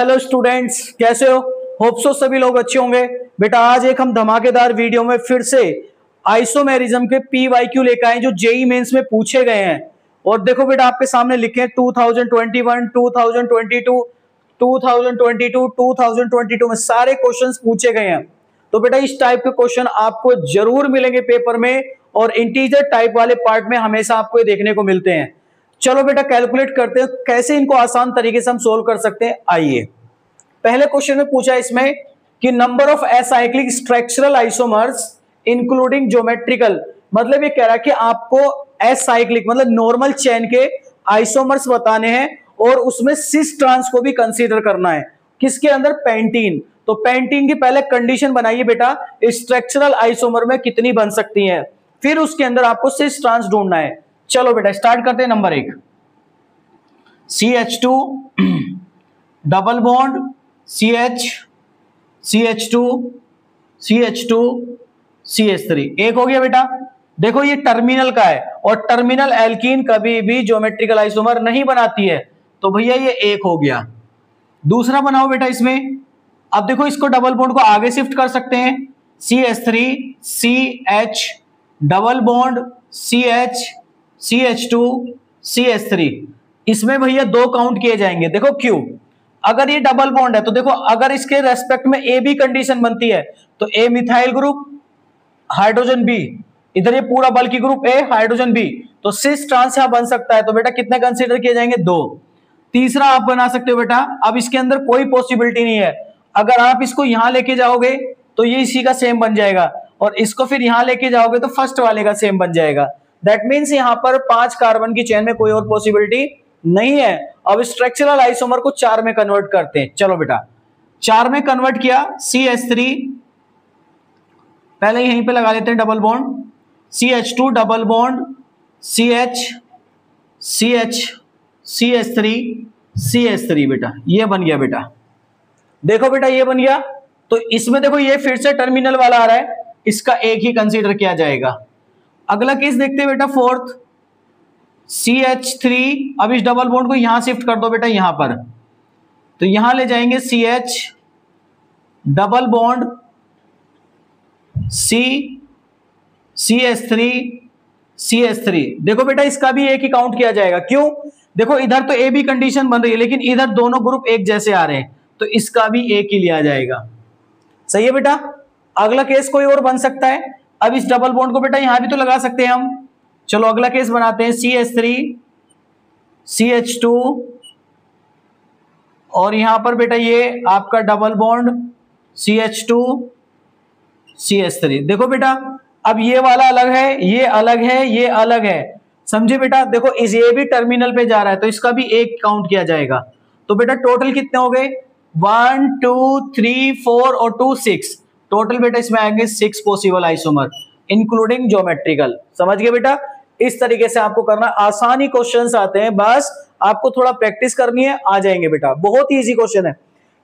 Hello students, कैसे हो? Hope so सभी लोग अच्छे होंगे। बेटा आज एक हम धमाकेदार वीडियो में फिर से आइसोमेरिज्म के पीवाईक्यू लेकर आए जो जेई मेंस में पूछे गए हैं। और देखो बेटा आपके सामने लिखे हैं 2021, 2022, 2022, 2022 में सारे क्वेश्चंस पूछे गए हैं। तो बेटा इस टाइप के क्वेश्चन आपको जरूर मिलेंगे पेपर में, और इंटीजर टाइप वाले पार्ट में हमेशा आपको ये देखने को मिलते हैं। चलो बेटा कैलकुलेट करते हैं कैसे इनको आसान तरीके से हम सोल्व कर सकते हैं। आइए, पहले क्वेश्चन में पूछा इसमें कि number of acyclic structural isomers including geometrical, मतलब ये कह रहा है कि आपको एसाइक्लिक मतलब नॉर्मल चेन के आइसोमर्स बताने हैं और उसमें सिस ट्रांस को भी कंसीडर करना है। किसके अंदर? पेंटीन। तो पेंटीन की पहले कंडीशन बनाइए बेटा, स्ट्रक्चरल आइसोमर में कितनी बन सकती हैं, फिर उसके अंदर आपको सिस ट्रांस ढूंढना है। चलो बेटा स्टार्ट करते हैं। Number 1 CH2 double bond CH CH2 CH2 CH3 एक हो गया बेटा। देखो ये टर्मिनल का है और टर्मिनल एल्कीन कभी भी ज्योमेट्रिकल आइसोमर नहीं बनाती है, तो भैया ये एक हो गया। दूसरा बनाओ बेटा इसमें। अब देखो इसको डबल बॉन्ड को आगे शिफ्ट कर सकते हैं। CH3 CH double bond CH CH2 CH3, इसमें भैया दो काउंट किए जाएंगे। देखो क्यों? अगर ये डबल बॉन्ड है तो देखो अगर इसके रेस्पेक्ट में ए बी कंडीशन बनती है तो ए मिथाइल ग्रुप हाइड्रोजन बी, इधर ये पूरा बल्कि ग्रुप ए हाइड्रोजन बी, तो सिस ट्रांस यहां बन सकता है। तो बेटा कितने कंसीडर किए जाएंगे? 2। तीसरा आप बना सकते हो बेटा, अब इसके अंदर कोई पॉसिबिलिटी नहीं है, अगर आप इसको यहां लेके जाओगे तो ये इसी का सेम बन जाएगा, और इसको फिर यहां लेके जाओगे तो फर्स्ट वाले का सेम बन जाएगा। दैट मीन्स यहां पर 5 कार्बन की चेन में कोई और पॉसिबिलिटी नहीं है। अब स्ट्रक्चरल आइसोमर को 4 में कन्वर्ट करते हैं। चलो बेटा 4 में कन्वर्ट किया। CH3 पहले यहीं पे लगा लेते हैं double bond, CH2 double bond CH CH CH3 CH3 बेटा ये बन गया बेटा। देखो बेटा ये बन गया, तो इसमें देखो ये फिर से टर्मिनल वाला आ रहा है, इसका एक ही कंसीडर किया जाएगा। अगला केस देखते हैं बेटा, फोर्थ CH3। अब इस डबल बॉन्ड को यहां शिफ्ट कर दो बेटा यहां पर, तो यहां ले जाएंगे CH double bond CH3 CH3। देखो बेटा इसका भी एक ही काउंट किया जाएगा। क्यों? देखो इधर तो ए बी कंडीशन बन रही है लेकिन इधर दोनों ग्रुप एक जैसे आ रहे हैं, तो इसका भी एक ही लिया जाएगा। सही है बेटा। अगला केस कोई और बन सकता है। अब इस डबल बॉन्ड को बेटा यहां भी तो लगा सकते हैं हम। चलो अगला केस बनाते हैं, CH3 CH2 और यहां पर बेटा ये आपका डबल बॉन्ड CH2 CH3। देखो बेटा अब ये वाला अलग है, ये अलग है, ये अलग है, समझे बेटा। देखो इस ये भी टर्मिनल पे जा रहा है तो इसका भी एक काउंट किया जाएगा। तो बेटा टोटल कितने हो गए? 1 2 3 4 और 2 6। टोटल बेटा इसमें आएंगे 6 पॉसिबल आइसोमर इंक्लूडिंग ज्योमेट्रिकल। समझ गए बेटा? इस तरीके से आपको करना, आसानी क्वेश्चंस आते हैं, बस आपको थोड़ा प्रैक्टिस करनी है, आ जाएंगे बेटा। बहुत ही इजी क्वेश्चन है।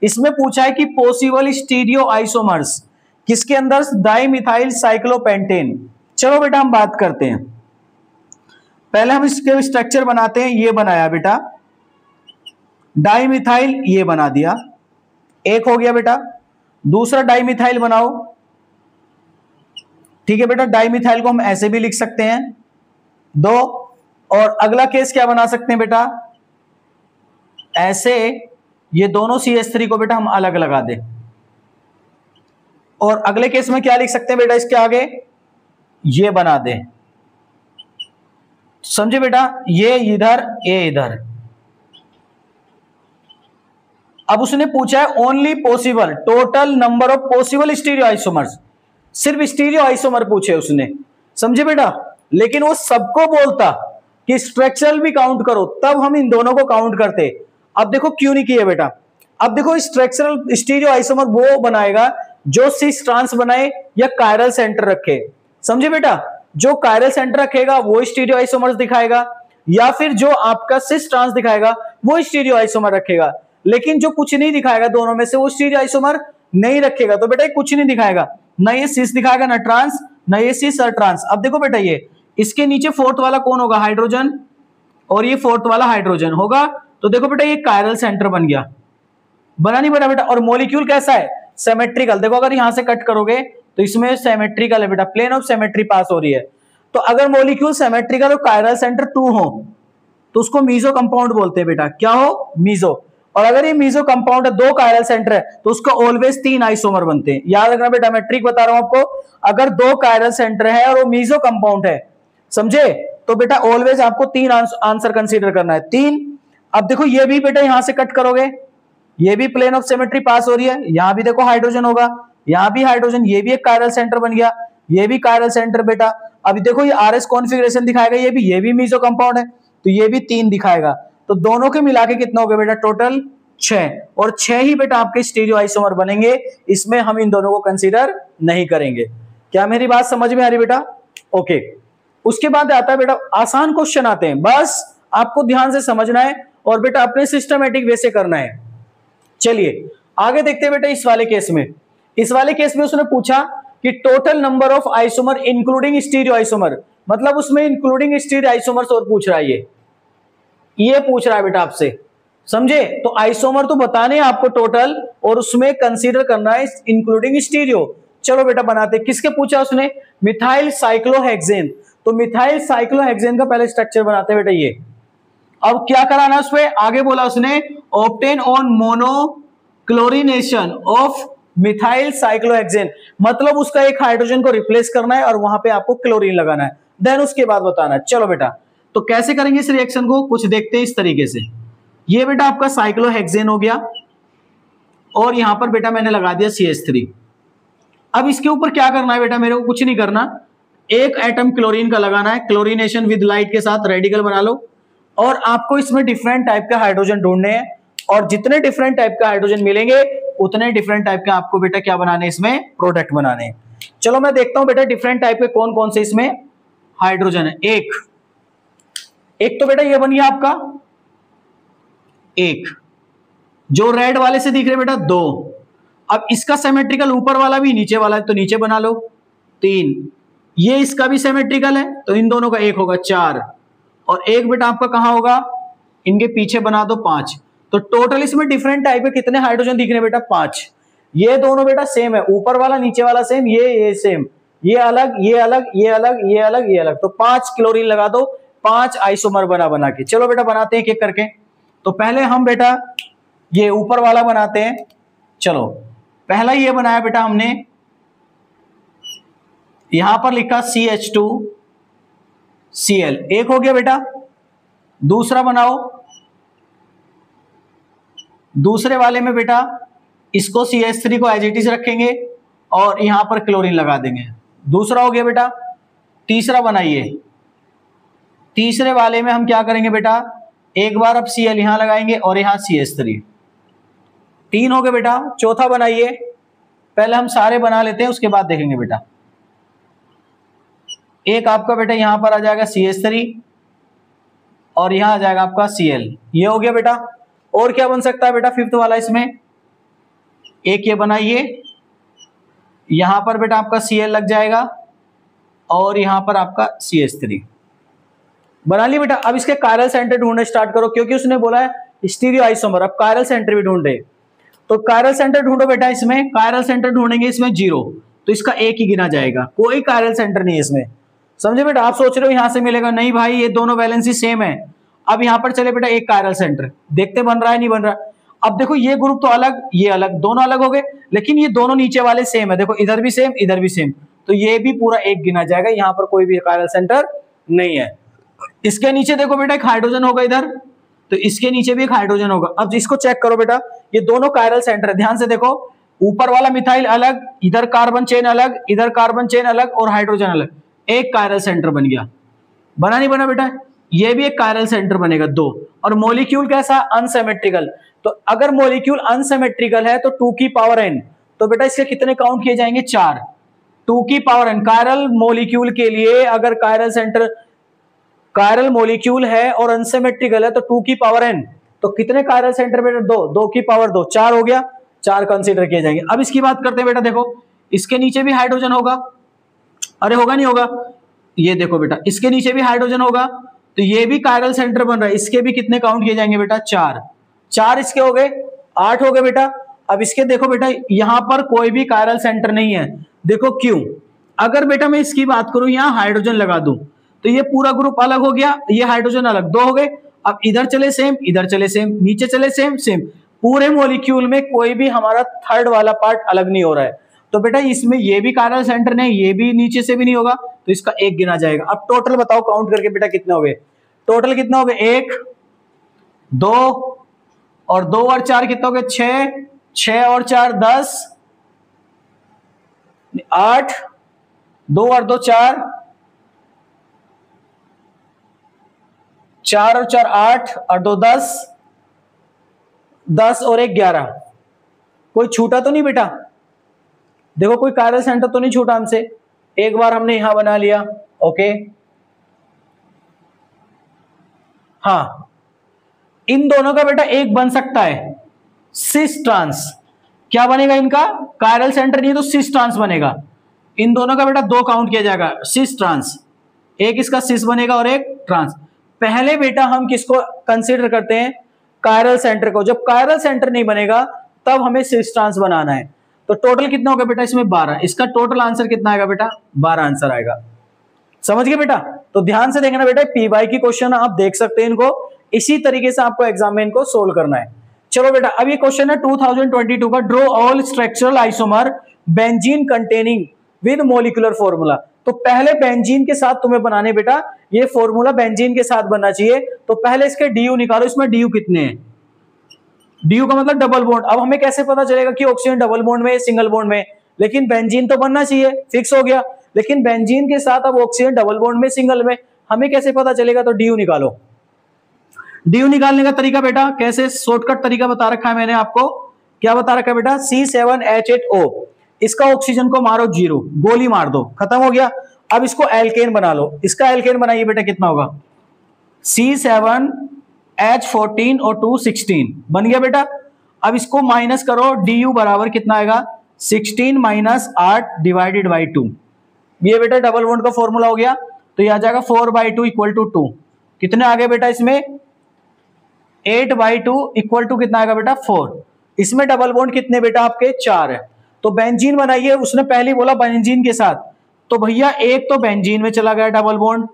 इसमें पूछा है कि पॉसिबल स्टीरियो आइसोमर्स किसके अंदर? Dimethyl cyclopentane. चलो बेटा हम बात करते हैं। पहले हम इसके स्ट्रक्चर बनाते हैं। ये बनाया बेटा डाइमिथाइल, ये बना दिया, एक हो गया बेटा। दूसरा डाइमिथाइल बनाओ। ठीक है बेटा, डाइमिथाइल को हम ऐसे भी लिख सकते हैं 2। और अगला केस क्या बना सकते हैं बेटा? ऐसे ये दोनों CH3 को बेटा हम अलग लगा दें। और अगले केस में क्या लिख सकते हैं बेटा? इसके आगे ये बना दें। समझे बेटा? ये इधर, ये इधर। अब उसने पूछा है only possible total number of possible stereo isomers, सिर्फ स्टीरियो आइसोमर पूछे उसने। समझे बेटा? लेकिन वो सबको बोलता कि स्ट्रक्चरल भी काउंट करो, तब हम इन दोनों को काउंट करते। अब देखो क्यों नहीं किया बेटा। अब देखो स्ट्रक्चरल स्टीरियो आइसोमर वो बनाएगा जो सिस ट्रांस बनाए या कायरल सेंटर रखे। समझे बेटा? जो कायरल सेंटर रखेगा वो स्टीरियो आइसोमर्स दिखाएगा, या फिर जो आपका सिस ट्रांस दिखाएगा वो स्टीरियो आइसोमर रखेगा। लेकिन जो कुछ नहीं दिखाएगा दोनों में से वो स्टीरियो आइसोमर नहीं रखेगा। तो बेटा ये कुछ नहीं दिखाएगा, ना ये सिस दिखाएगा ना ट्रांस, ना ये सिस और ट्रांस। अब देखो बेटा ये इसके नीचे फोर्थ वाला कौन होगा? हाइड्रोजन। और ये फोर्थ वाला हाइड्रोजन होगा। तो देखो बेटा ये कायरल सेंटर बन गया। बना नहीं बना बेटा। और मॉलिक्यूल कैसा है, सिमेट्रिकल। देखो अगर यहां से कट करोगे तो इसमें सिमेट्रिकल है बेटा, प्लेन ऑफ सिमेट्री पास हो रही है। तो अगर मॉलिक्यूल सिमेट्रिकल और कायरल सेंटर 2 हो तो उसको मीजो कंपाउंड बोलते हैं बेटा। क्या हो, मीजो। और अगर ये मीजो कंपाउंड है, 2 कायरल सेंटर है, तो उसका ऑलवेज 3 आइसोमर बनते हैं। याद रखना बेटा, मैं ट्रिक बता रहा हूं आपको, अगर 2 कायरल सेंटर है और वो मीजो कंपाउंड है, समझे, तो बेटा ऑलवेज आपको 3 आंसर कंसीडर करना है, 3। अब देखो ये भी बेटा यहां से कट करोगे, ये भी प्लेन ऑफ सिमेट्री पास हो रही है, यहां भी देखो हाइड्रोजन होगा, यहां भी हाइड्रोजन, ये भी एक कायरल सेंटर बन गया, ये भी कायरल सेंटर बेटा। अभी देखो ये आरएस कॉन्फ़िगरेशन दिखाएगा, ये भी मीजो कंपाउंड है, तो ये भी 3 दिखाएगा। तो दोनों के मिला के कितना हो गया बेटा, टोटल 6। और 6 ही बेटा आपके स्टीरियो आइसोमर बनेंगे, इसमें हम इन दोनों को कंसीडर नहीं करेंगे। क्या मेरी बात समझ में आ रही बेटा? ओके। उसके बाद आता है बेटा, आसान क्वेश्चन आते हैं, बस आपको ध्यान से समझना है और बेटा अपने सिस्टमेटिक वे से करना है। चलिए आगे देखते हैं बेटा। इस वाले केस में उसने पूछा कि total number of isomer including stereo isomer, मतलब उसमें इंक्लूडिंग स्टीरियो आइसोमर्स और पूछ रहा है, ये पूछ रहा है बेटा आपसे, समझे। तो आइसोमर तो बताने हैं आपको टोटल, और उसमें कंसीडर करना है इंक्लूडिंग स्टीरियो। चलो बेटा बनाते। किसके पूछा उसने, मिथाइल साइक्लोहेक्सेन। तो मिथाइल साइक्लोहेक्सेन का पहले स्ट्रक्चर बनाते हैं बेटा ये। अब क्या कराना उसमें, आगे बोला उसने obtain on monochlorination of methyl cyclohexane, मतलब उसका एक हाइड्रोजन को रिप्लेस करना है और वहां पे आपको क्लोरीन लगाना है, देन उसके बाद बताना है। चलो बेटा, तो कैसे करेंगे इस रिएक्शन को, कुछ देखते हैं इस तरीके से। ये बेटा आपका साइक्लोहेक्सेन हो गया और यहां पर बेटा मैंने लगा दिया CH3। अब इसके ऊपर क्या करना है बेटा, मेरे को कुछ नहीं करना, एक एटम क्लोरीन का लगाना है, क्लोरीनेशन विद लाइट के साथ रेडिकल बना लो, और आपको इसमें डिफरेंट टाइप के हाइड्रोजन ढूंढने हैं, और जितने डिफरेंट टाइप के हाइड्रोजन मिलेंगे उतने डिफरेंट टाइप के आपको बेटा क्या बनाने, इसमें प्रोडक्ट बनाने हैं। चलो मैं देखता हूं बेटा डिफरेंट टाइप के कौन कौन से इसमें हाइड्रोजन है। एक तो बेटा ये बन गया आपका, एक जो रेड वाले से दिख रहे बेटा 2। अब इसका सिमेट्रिकल ऊपर वाला भी नीचे वाला है, तो नीचे बना लो 3। ये इसका भी सिमेट्रिकल है, तो इन दोनों का 1 होगा 4, और एक बेटा आपका कहां होगा, इनके पीछे बना दो 5। तो टोटल इसमें डिफरेंट टाइप के कितने हाइड्रोजन दिख रहे हैं बेटा, 5। ये दोनों बेटा सेम है, ऊपर वाला नीचे वाला सेम, ये सेम, ये अलग, ये अलग, ये अलग, ये अलग, ये अलग। तो 5 क्लोरीन लगा दो, 5 आइसोमर बना के। चलो बेटा बनाते हैं एक एक करके। तो पहले हम बेटा ये ऊपर वाला बनाते हैं। चलो पहला ये बनाया बेटा हमने, यहां पर लिखा CH2Cl, एक हो गया बेटा। दूसरा बनाओ, दूसरे वाले में बेटा इसको CH3 को एज इट इज रखेंगे और यहां पर क्लोरीन लगा देंगे, दूसरा हो गया बेटा। तीसरा बनाइए, तीसरे वाले में हम क्या करेंगे बेटा, एक बार अब Cl यहां लगाएंगे और यहां CH3, 3 हो गए बेटा। चौथा बनाइए, पहले हम सारे बना लेते हैं उसके बाद देखेंगे बेटा। एक आपका बेटा यहां पर आ जाएगा CH3 और यहां आ जाएगा आपका Cl, ये हो गया बेटा। और क्या बन सकता है बेटा फिफ्थ वाला, इसमें एक ये बनाइए, यहां पर बेटा आपका Cl लग जाएगा और यहां पर आपका CH3 बना लिया बेटा। अब इसके कायरल सेंटर ढूंढने स्टार्ट करो, क्योंकि उसने बोला है स्टीरियो आइसोमर, अब कायरल सेंटर भी ढूंढे। तो कायरल सेंटर ढूंढो बेटा, इसमें कायरल सेंटर ढूंढेंगे, इसमें 0, तो इसका 1 ही गिना जाएगा, कोई कायरल सेंटर नहीं है इसमें, समझे बेटा। आप सोच रहे हो यहां से मिलेगा, नहीं भाई ये दोनों वैलेंसी सेम है। अब यहां पर चले बेटा एक कायरल सेंटर, देखते बन रहा है नहीं बन रहा। अब देखो ये ग्रुप तो अलग, ये अलग, दोनों अलग हो गए, लेकिन ये दोनों नीचे वाले सेम है, देखो इधर भी सेम इधर भी सेम, तो ये भी पूरा 1 गिना जाएगा, यहां पर कोई भी कायरल सेंटर नहीं है। इसके नीचे देखो बेटा एक हाइड्रोजन होगा इधर, तो इसके नीचे भी एक हाइड्रोजन होगा। अब इसको चेक करो बेटा, ये दोनों कायरल सेंटर है, ध्यान से देखो, ऊपर वाला मिथाइल अलग, इधर कार्बन चेन अलग, इधर कार्बन चेन अलग और हाइड्रोजन अलग, एक कायरल सेंटर बन गया। बना नहीं बना बेटा, ये भी एक कायरल सेंटर बनेगा 2। और मॉलिक्यूल कैसा, अनसिमेट्रिकल। तो अगर मॉलिक्यूल अनसिमेट्रिकल है तो 2 की पावर n, तो बेटा इसके कितने काउंट किए जाएंगे, 4, 2 की पावर n। कायरल मॉलिक्यूल के लिए अगर कायरल सेंटर, कायरल मॉलिक्यूल है और अनसिमेट्रिकल है तो 2 की पावर n, तो कितने कायरल सेंटर बेटा, 2, 2 की पावर 2, 4 हो गया, 4 कंसीडर किए जाएंगे। अब इसकी बात करते हैं बेटा, देखो इसके नीचे भी हाइड्रोजन होगा, अरे होगा नहीं होगा, ये देखो बेटा इसके नीचे भी हाइड्रोजन होगा, तो ये भी कायरल सेंटर बन रहा है, इसके भी कितने काउंट किए जाएंगे बेटा, 4, 4 इसके हो गए। 8 हो गए बेटा। अब इसके देखो बेटा, यहां पर कोई भी कायरल सेंटर नहीं है, देखो क्यों? अगर बेटा मैं इसकी बात करूं, यहां हाइड्रोजन लगा दूं तो ये पूरा ग्रुप अलग हो गया, ये हाइड्रोजन अलग, 2 हो गए। अब इधर चले सेम, इधर चले सेम, नीचे चले सेम सेम, पूरे मॉलिक्यूल में कोई भी हमारा थर्ड वाला पार्ट अलग नहीं हो रहा है। तो बेटा इसमें ये भी कायरल सेंटर नहीं, ये भी नीचे से भी नहीं होगा, तो इसका 1 गिना जाएगा। अब टोटल बताओ काउंट करके बेटा कितने हो गए? टोटल कितने हो गए? 1 2 और 2 और 4 कितने हो गए? 6, 6 और 4 10, 8, 2 और 2 4, 4 और 4 8 और 2 10, 10 और 1 11। कोई छूटा तो नहीं बेटा? देखो कोई कायरल सेंटर तो नहीं छूटा हमसे। एक बार हमने यहां बना लिया, ओके। हाँ, इन दोनों का बेटा एक बन सकता है, सिस ट्रांस। क्या बनेगा इनका? कायरल सेंटर नहीं है तो सिस ट्रांस बनेगा। इन दोनों का बेटा 2 काउंट किया जाएगा, सिस ट्रांस। एक इसका सिस बनेगा और एक ट्रांस। पहले बेटा हम किसको कंसीडर करते हैं? कायरल सेंटर को। जब कायरल सेंटर नहीं बनेगा तब हमें सिस ट्रांस बनाना है। तो टोटल कितना होगा बेटा इसमें? 12। इसका टोटल आंसर कितना आएगा बेटा? 12 आंसर आएगा। समझ गए बेटा? तो ध्यान से देखना बेटा, पीवाई की क्वेश्चन आप देख सकते हैं, इनको इसी तरीके से आपको एग्जाम में इनको सोल्व करना है। चलो बेटा, अब ये क्वेश्चन है 2022 का, draw all structural isomer benzene containing with molecular formula. तो पहले बेंजीन के साथ तुम्हें बनाने बेटा, ये फॉर्मूला बेंजीन के साथ बनना चाहिए। तो पहले इसके डीयू निकालो, इसमें डीयू कितने हैं? डीयू का मतलब डबल बॉन्ड। अब हमें कैसे पता चलेगा कि ऑक्सीजन डबल बॉन्ड में सिंगल बॉन्ड में? लेकिन बेंजीन तो बनना चाहिए, फिक्स हो गया। लेकिन बेंजीन के साथ अब ऑक्सीजन डबल बॉन्ड में सिंगल में, हमें कैसे पता चलेगा? तो डीयू निकालो। डीयू निकालने का तरीका बेटा कैसे, शॉर्टकट तरीका बता रखा है मैंने आपको। क्या बता रखा है बेटा? C7H8O। इसका ऑक्सीजन को मारो 0, गोली मार दो, खत्म हो गया। अब इसको एल्केन बना लो। इसका एल्केन बनाइए बेटा, कितना होगा? C7H14 और 2 16 बन गया बेटा। अब इसको माइनस करो, डीयू बराबर कितना आएगा? 16 माइनस 8 डिवाइडेड बाई 2। ये बेटा डबल बॉन्ड का फॉर्मूला हो गया। तो ये आ जाएगा 4/2 इक्वल टू 2। कितने आ गए बेटा इसमें? 8/2 इक्वल टू कितना आएगा बेटा? 4। इसमें डबल बॉन्ड कितने बेटा आपके? 4 है। तो बेंजीन बनाइए। उसने पहले बोला बेंजीन के साथ, तो भैया एक तो बेंजीन में चला गया डबल बॉन्ड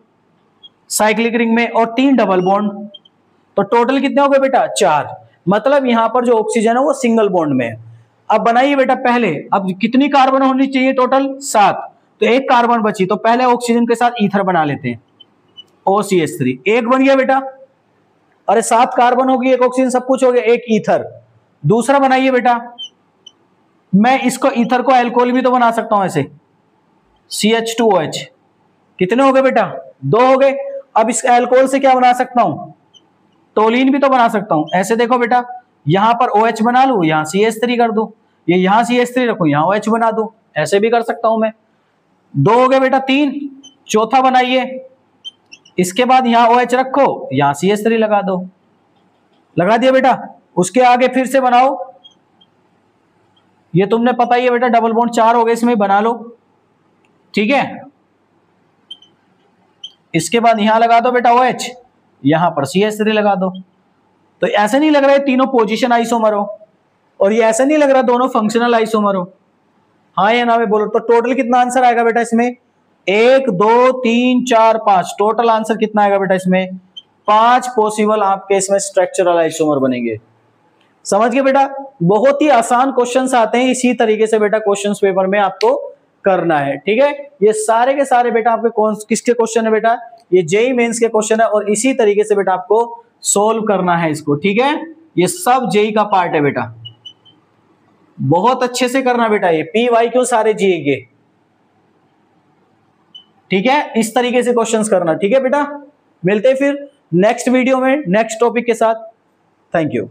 साइक्लिक रिंग में, और 3 डबल बॉन्ड। तो टोटल कितने हो गए बेटा? 4। मतलब यहां पर जो ऑक्सीजन है वो सिंगल बॉन्ड में है। अब बनाइए बेटा पहले। अब कितनी कार्बन होनी चाहिए? टोटल 7। तो एक कार्बन बची, तो पहले ऑक्सीजन के साथ ईथर बना लेते हैं, OCH3। एक बन गया बेटा। अरे 7 कार्बन होगी, एक ऑक्सीजन, सब कुछ हो गया, एक ईथर। दूसरा बनाइए बेटा। मैं इसको ईथर को एल्कोहल भी तो बना सकता हूं ऐसे, CH2OH। कितने हो गए बेटा? 2 हो गए। अब इस एल्कोहल से क्या बना सकता हूं? टोलिन भी तो बना सकता हूं ऐसे। देखो बेटा, यहां पर OH बना लूं, यहां CH3 कर दूं, ये यहां CH3 रखूं, यहां OH बना दूं, ऐसे भी कर सकता हूं मैं। 2 हो गए बेटा। 3। चौथा बनाइए। इसके बाद यहां OH रखो, यहां CH3 लगा दो। लगा दिया बेटा। उसके आगे फिर से बनाओ। ये तुमने पता ही है बेटा, डबल बॉन्ड 4 हो गए, इसमें बना लो, ठीक है। इसके बाद यहां लगा दो बेटा OH, यहां पर CH3 लगा दो। तो ऐसा नहीं लग रहा है तीनों पोजीशन आइसोमर हो, और ये ऐसा नहीं लग रहा दोनों फंक्शनल आइसोमर हो। हाँ या ना में बोलो। तो टोटल कितना आंसर आएगा बेटा इसमें? 1 2 3 4 5। टोटल आंसर कितना आएगा बेटा इसमें? 5 पॉसिबल आपके इसमें स्ट्रक्चरल आइसोमर बनेंगे। समझ गए बेटा? बहुत ही आसान क्वेश्चंस आते हैं, इसी तरीके से बेटा क्वेश्चंस पेपर में आपको करना है, ठीक है। ये सारे के सारे बेटा आपके कौन किसके क्वेश्चन है बेटा? ये जेईई मेंस के क्वेश्चन है, और इसी तरीके से बेटा आपको सोल्व करना है इसको, ठीक है। ये सब जेईई का पार्ट है बेटा, बहुत अच्छे से करना बेटा। ये PYQ सारे जेईई के, ठीक है। इस तरीके से क्वेश्चंस करना, ठीक है बेटा। मिलते हैं फिर नेक्स्ट वीडियो में नेक्स्ट टॉपिक के साथ। Thank you.